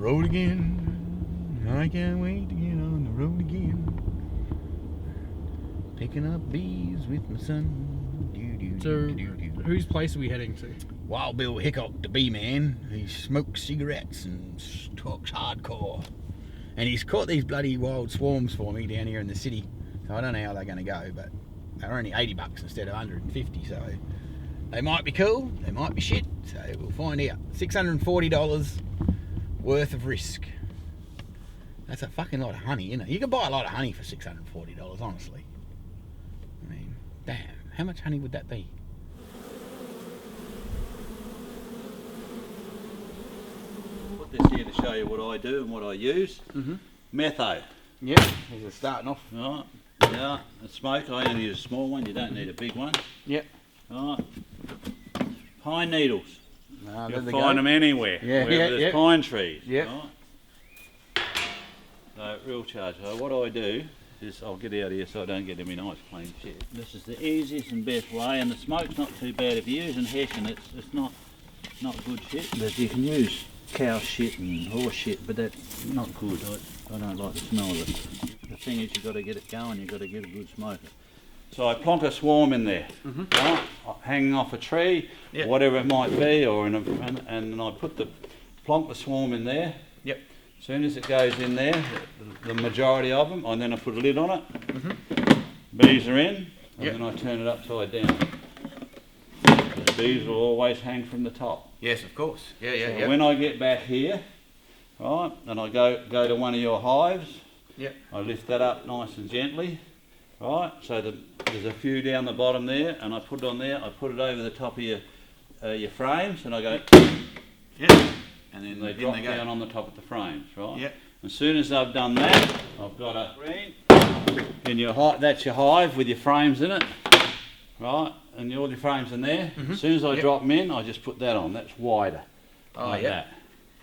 the road again. I can't wait to get on the road again. Picking up bees with my son. So, whose place are we heading to? Wild Bill Hickok, the bee man. He smokes cigarettes and talks hardcore. And he's caught these bloody wild swarms for me down here in the city. So I don't know how they're going to go, but they're only $80 instead of 150. So they might be cool, they might be shit. So we'll find out. $640 worth of risk. That's a fucking lot of honey, isn't it? You can buy a lot of honey for $640, honestly. I mean, damn, how much honey would that be? Put this here to show you what I do and what I use. Metho. Yep, these are starting off. Right. Yeah, a smoke, I only use a small one, you don't need a big one. Yep. Right. Pine needles. You'll they find go. them anywhere, Yeah, wherever there's pine trees. Yep. Right. So, real charge. So what I do is, I'll get out of here so I don't get any nice clean shit. This is the easiest and best way, and the smoke's not too bad. If you're using hessian, it's not good shit. But you can use cow shit and horse shit, but that's not good. I don't like the smell of it. The thing is, you've got to get it going, you've got to get a good smoker. So I plonk a swarm in there, right, hanging off a tree, whatever it might be, or in and I plonk the swarm in there. Yep. As soon as it goes in there, the majority of them, and then I put a lid on it. Bees are in, and then I turn it upside down. The bees will always hang from the top. Yes, of course. Yeah, So when I get back here, right, and I go to one of your hives, I lift that up nice and gently, right, so there's a few down the bottom there, and I put it on there, I put it over the top of your frames, and I go, and then they drop down on the top of the frames, right? Yep. As soon as I've done that, I've got a screen in your hive, that's your hive with your frames in it, right, and all your frames in there. As soon as I drop them in, I just put that on, that's wider, like that.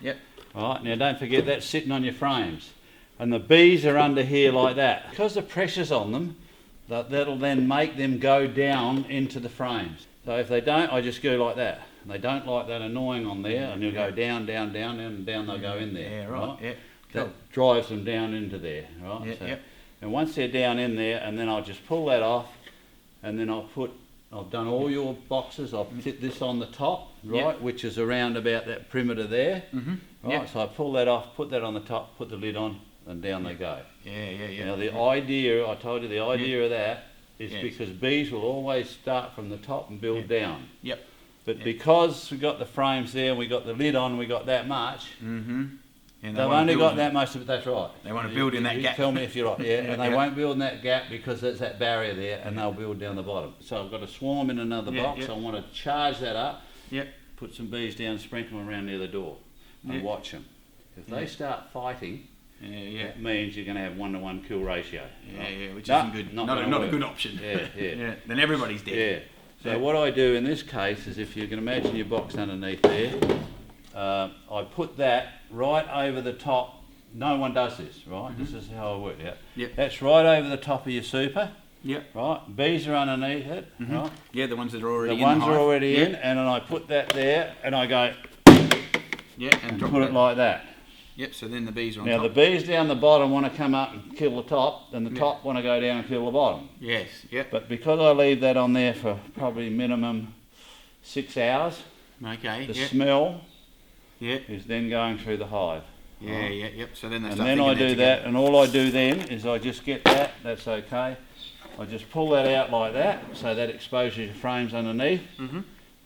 Yep. Right, now don't forget that's sitting on your frames. And the bees are under here like that. Because the pressure's on them, that'll then make them go down into the frames. So if they don't, I just go like that. And they don't like that annoying on there, and you'll go down, down, down, and down they'll go in there. Yeah, right. Yeah. That drives them down into there, right? And once they're down in there, and then I'll just pull that off, and then I've done all your boxes, I'll put this on the top, right, which is around about that perimeter there. Right, so I pull that off, put that on the top, put the lid on, and down they go. Now the idea, I told you the idea of that is because bees will always start from the top and build down. Yep. But because we got the frames there, we got the lid on, we got that much, And they've only got that much of it, that's right. They want to build in that You gap. tell me if you're right, and they won't build in that gap because there's that barrier there, and they'll build down the bottom. So I've got a swarm in another box, I want to charge that up, put some bees down, sprinkle them around near the door, and watch them. If they start fighting, that means you're going to have 1-to-1 kill ratio. Which isn't good. Not a good option. Then everybody's dead. So what I do in this case is, if you can imagine your box underneath there, I put that right over the top. No one does this, right? This is how I work it out. That's right over the top of your super. Right. Bees are underneath it. Right. The ones that are already in. The ones are already in, and then I put that there, and I go. And put it like that. So then the bees are on top. Now the bees down the bottom want to come up and kill the top, and the top want to go down and kill the bottom. But because I leave that on there for probably minimum 6 hours, the smell is then going through the hive. So then they and then I do that, and all I do then is I just get that, that's okay. I just pull that out like that, so that exposes your frames underneath.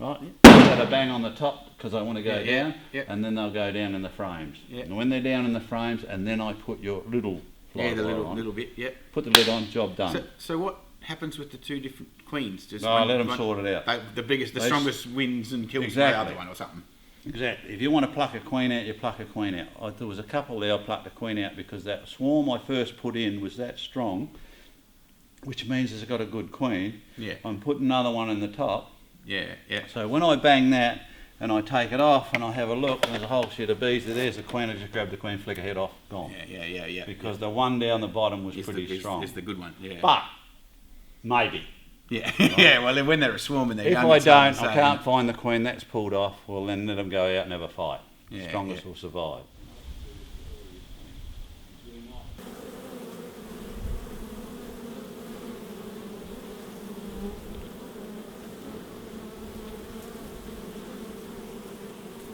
Right? Put a bang on the top because I want to go down, and then they'll go down in the frames. And when they're down in the frames, and then I put your little fly the on. little bit. Put the lid on, job done. So what happens with the two different queens? Just let them sort it out. The strongest wins and kills the other one or something. Exactly. If you want to pluck a queen out, you pluck a queen out. There was a couple there I plucked a queen out because that swarm I first put in was that strong, which means it's got a good queen. I'm putting another one in the top. So when I bang that and I take it off and I have a look, and there's a whole shit of bees there's the queen. I just grab the queen, flick her head off, gone. Because the one down the bottom was pretty strong. It's the good one. But maybe. Well, when they're swarming, they're if I don't, I can't find the queen, that's pulled off. Well, then let them go out and have a fight. The strongest will survive.